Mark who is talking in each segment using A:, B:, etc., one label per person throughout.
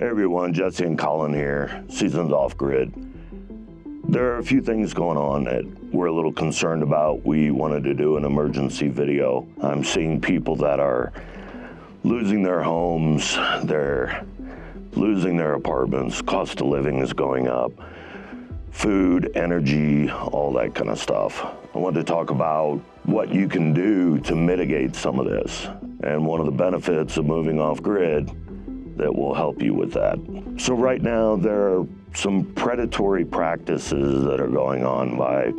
A: Hey everyone, Jesse and Colin here, Seasons Off Grid. There are a few things going on that we're a little concerned about. We wanted to do an emergency video. I'm seeing people that are losing their homes, they're losing their apartments, cost of living is going up, food, energy, all that kind of stuff. I wanted to talk about what you can do to mitigate some of this. And one of the benefits of moving off grid that will help you with that. So right now, there are some predatory practices that are going on by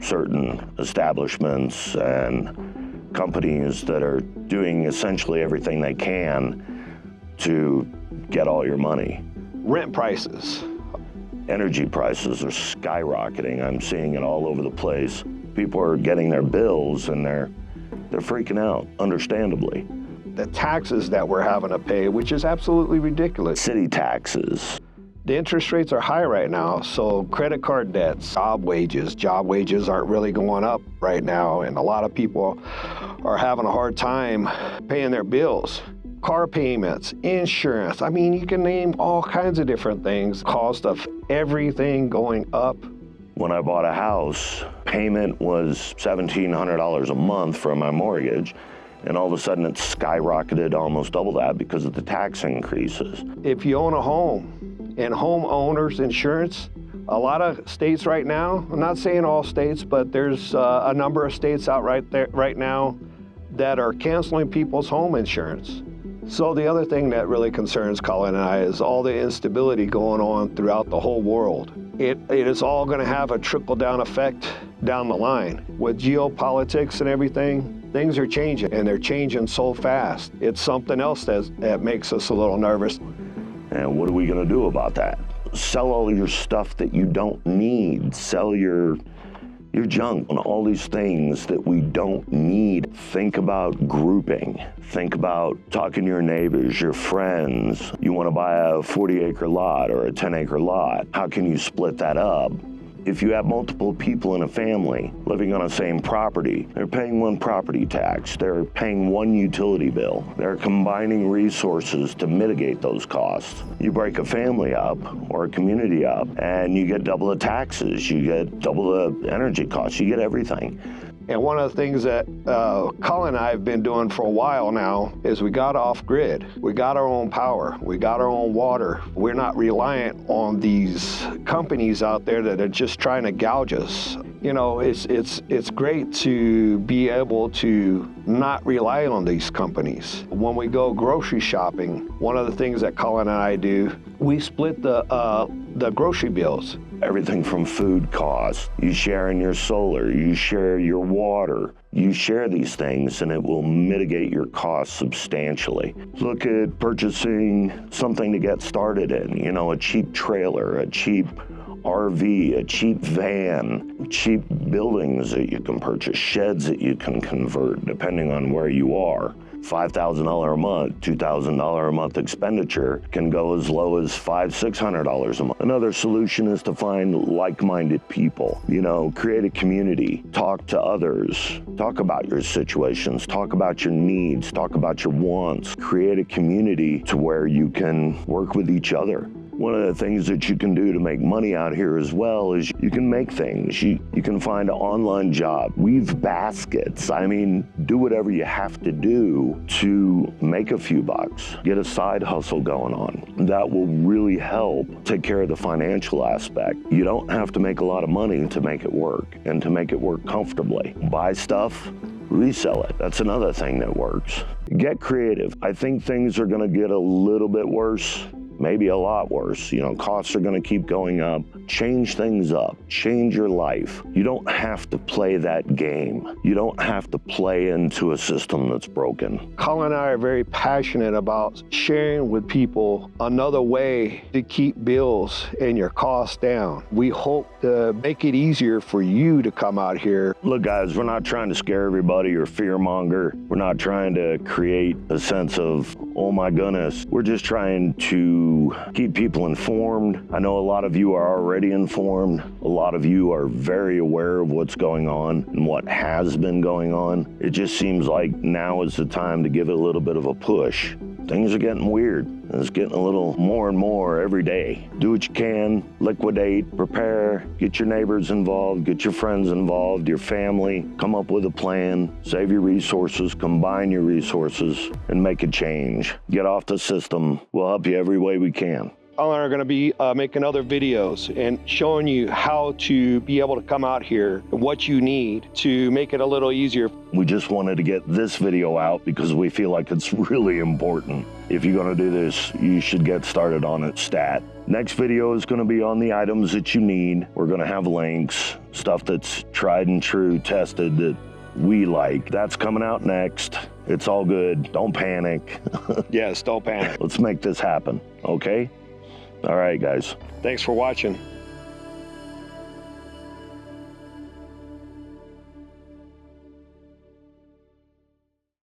A: certain establishments and companies that are doing essentially everything they can to get all your money.
B: Rent prices.
A: Energy prices are skyrocketing. I'm seeing it all over the place. People are getting their bills and they're freaking out, understandably.
B: The taxes that we're having to pay, which is absolutely ridiculous.
A: City taxes.
B: The interest rates are high right now, so credit card debts, job wages aren't really going up right now, and a lot of people are having a hard time paying their bills. Car payments, insurance, I mean, you can name all kinds of different things. Cost of everything going up.
A: When I bought a house, payment was $1,700 a month for my mortgage. And all of a sudden it's skyrocketed almost double that because of the tax increases.
B: If you own a home and homeowners insurance, a lot of states right now, I'm not saying all states, but there's a number of states out right now that are canceling people's home insurance. So the other thing that really concerns Colin and I is all the instability going on throughout the whole world. It is all gonna have a trickle-down effect down the line. With geopolitics and everything, things are changing, and they're changing so fast. It's something else that makes us a little nervous.
A: And what are we gonna do about that? Sell all your stuff that you don't need. Sell your junk and all these things that we don't need. Think about grouping. Think about talking to your neighbors, your friends. You wanna buy a 40-acre lot or a 10-acre lot. How can you split that up? If you have multiple people in a family living on the same property, they're paying one property tax, they're paying one utility bill, they're combining resources to mitigate those costs. You break a family up or a community up and you get double the taxes, you get double the energy costs, you get everything.
B: And one of the things that Colin and I have been doing for a while now is we got off grid. We got our own power. We got our own water. We're not reliant on these companies out there that are just trying to gouge us. You know, it's great to be able to not rely on these companies. When we go grocery shopping, one of the things that Colin and I do, we split the grocery bills.
A: Everything from food costs, you share in your solar, you share your water, you share these things and it will mitigate your costs substantially. Look at purchasing something to get started in, you know, a cheap trailer, a cheap RV, a cheap van, cheap buildings that you can purchase, sheds that you can convert depending on where you are. $5,000 a month, $2,000 a month expenditure can go as low as $500, $600 a month. Another solution is to find like-minded people, you know, create a community, talk to others, talk about your situations, talk about your needs, talk about your wants, create a community to where you can work with each other. One of the things that you can do to make money out here as well is you can make things. You can find an online job, weave baskets. I mean, do whatever you have to do to make a few bucks, get a side hustle going on. That will really help take care of the financial aspect. You don't have to make a lot of money to make it work and to make it work comfortably. Buy stuff, resell it. That's another thing that works. Get creative. I think things are gonna get a little bit worse. Maybe a lot worse. You know, costs are gonna keep going up. Change things up, change your life. You don't have to play that game. You don't have to play into a system that's broken.
B: Colin and I are very passionate about sharing with people another way to keep bills and your costs down. We hope to make it easier for you to come out here.
A: Look guys, we're not trying to scare everybody or fearmonger. We're not trying to create a sense of, oh my goodness. We're just trying to keep people informed. I know a lot of you are already informed. A lot of you are very aware of what's going on and what has been going on. It just seems like now is the time to give it a little bit of a push things are getting weird. It's getting a little more and more every day. Do what you can, liquidate, prepare, get your neighbors involved, get your friends involved, your family, come up with a plan, save your resources, combine your resources, and make a change. Get off the system. We'll help you every way we can.
B: Alan and I are going to be making other videos and showing you how to be able to come out here, what you need to make it a little easier.
A: We just wanted to get this video out because we feel like it's really important. If you're going to do this, you should get started on it stat. Next video is going to be on the items that you need. We're going to have links, stuff that's tried and true, tested, that we like. That's coming out next. It's all good. Don't panic.
B: Yes, don't panic.
A: Let's make this happen, okay? All right, guys.
B: Thanks for watching.